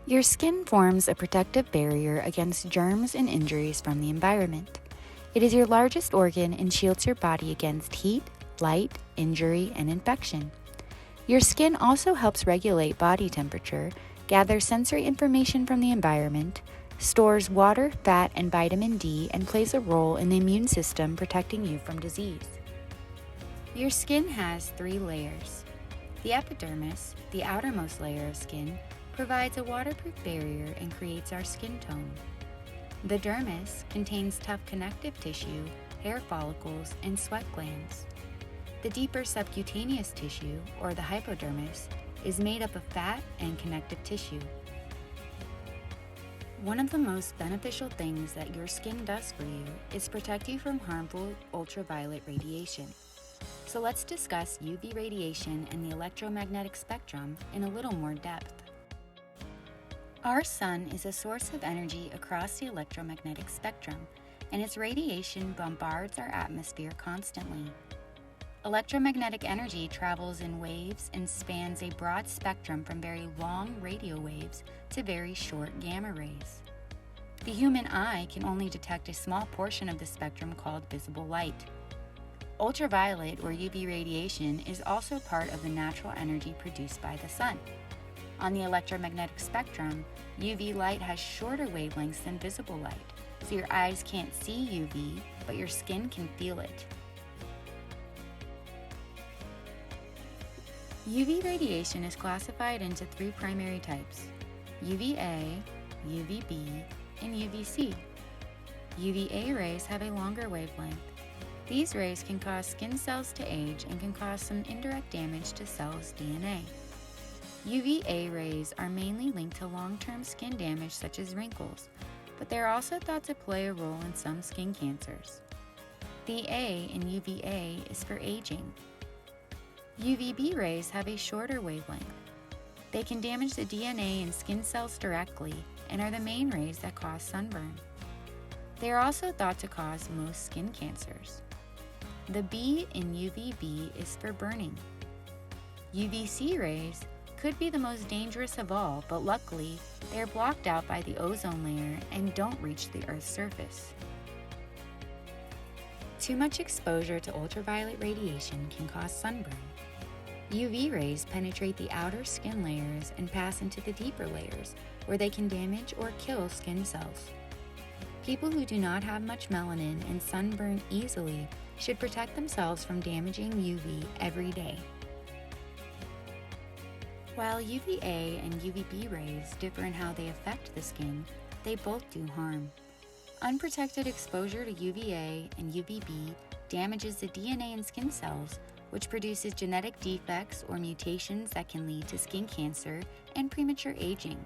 Your skin forms a protective barrier against germs and injuries from the environment. It is your largest organ and shields your body against heat, light, injury, and infection. Your skin also helps regulate body temperature, gathers sensory information from the environment, stores water, fat, and vitamin D, and plays a role in the immune system protecting you from disease. Your skin has 3 layers. The epidermis, the outermost layer of skin, provides a waterproof barrier and creates our skin tone. The dermis contains tough connective tissue, hair follicles, and sweat glands. The deeper subcutaneous tissue, or the hypodermis, is made up of fat and connective tissue. One of the most beneficial things that your skin does for you is protect you from harmful ultraviolet radiation. So let's discuss UV radiation and the electromagnetic spectrum in a little more depth. Our sun is a source of energy across the electromagnetic spectrum, and its radiation bombards our atmosphere constantly. Electromagnetic energy travels in waves and spans a broad spectrum from very long radio waves to very short gamma rays. The human eye can only detect a small portion of the spectrum called visible light. Ultraviolet or UV radiation is also part of the natural energy produced by the sun. On the electromagnetic spectrum, UV light has shorter wavelengths than visible light, so your eyes can't see UV, but your skin can feel it. UV radiation is classified into 3 primary types: UVA, UVB, and UVC. UVA rays have a longer wavelength. These rays can cause skin cells to age and can cause some indirect damage to cells' DNA. UVA rays are mainly linked to long-term skin damage such as wrinkles, but they are also thought to play a role in some skin cancers. The A in UVA is for aging. UVB rays have a shorter wavelength. They can damage the DNA in skin cells directly and are the main rays that cause sunburn. They are also thought to cause most skin cancers. The B in UVB is for burning. UVC rays could be the most dangerous of all, but luckily, they are blocked out by the ozone layer and don't reach the Earth's surface. Too much exposure to ultraviolet radiation can cause sunburn. UV rays penetrate the outer skin layers and pass into the deeper layers, where they can damage or kill skin cells. People who do not have much melanin and sunburn easily should protect themselves from damaging UV every day. While UVA and UVB rays differ in how they affect the skin, they both do harm. Unprotected exposure to UVA and UVB damages the DNA in skin cells, which produces genetic defects or mutations that can lead to skin cancer and premature aging.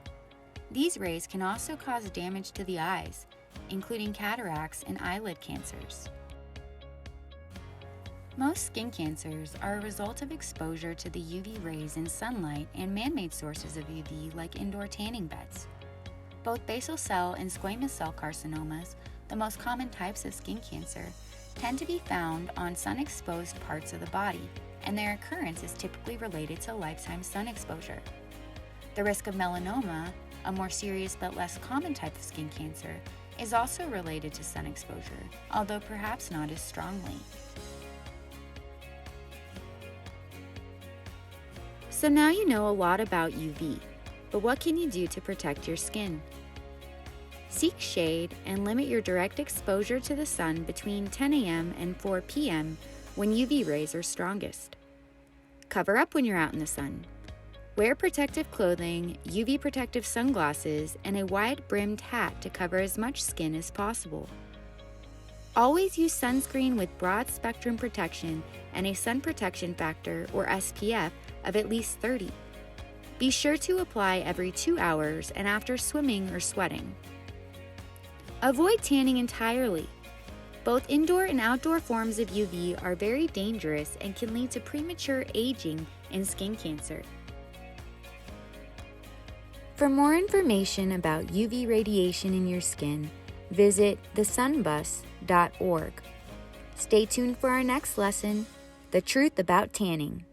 These rays can also cause damage to the eyes, including cataracts and eyelid cancers. Most skin cancers are a result of exposure to the UV rays in sunlight and man-made sources of UV like indoor tanning beds. Both basal cell and squamous cell carcinomas, the most common types of skin cancer, tend to be found on sun-exposed parts of the body, and their occurrence is typically related to lifetime sun exposure. The risk of melanoma, a more serious but less common type of skin cancer, is also related to sun exposure, although perhaps not as strongly. So now you know a lot about UV, but what can you do to protect your skin? Seek shade and limit your direct exposure to the sun between 10 a.m. and 4 p.m. when UV rays are strongest. Cover up when you're out in the sun. Wear protective clothing, UV protective sunglasses, and a wide-brimmed hat to cover as much skin as possible. Always use sunscreen with broad spectrum protection and a sun protection factor, or SPF, of at least 30. Be sure to apply every 2 hours and after swimming or sweating. Avoid tanning entirely. Both indoor and outdoor forms of UV are very dangerous and can lead to premature aging and skin cancer. For more information about UV radiation in your skin, visit thesunbus.org. Stay tuned for our next lesson, The Truth About Tanning.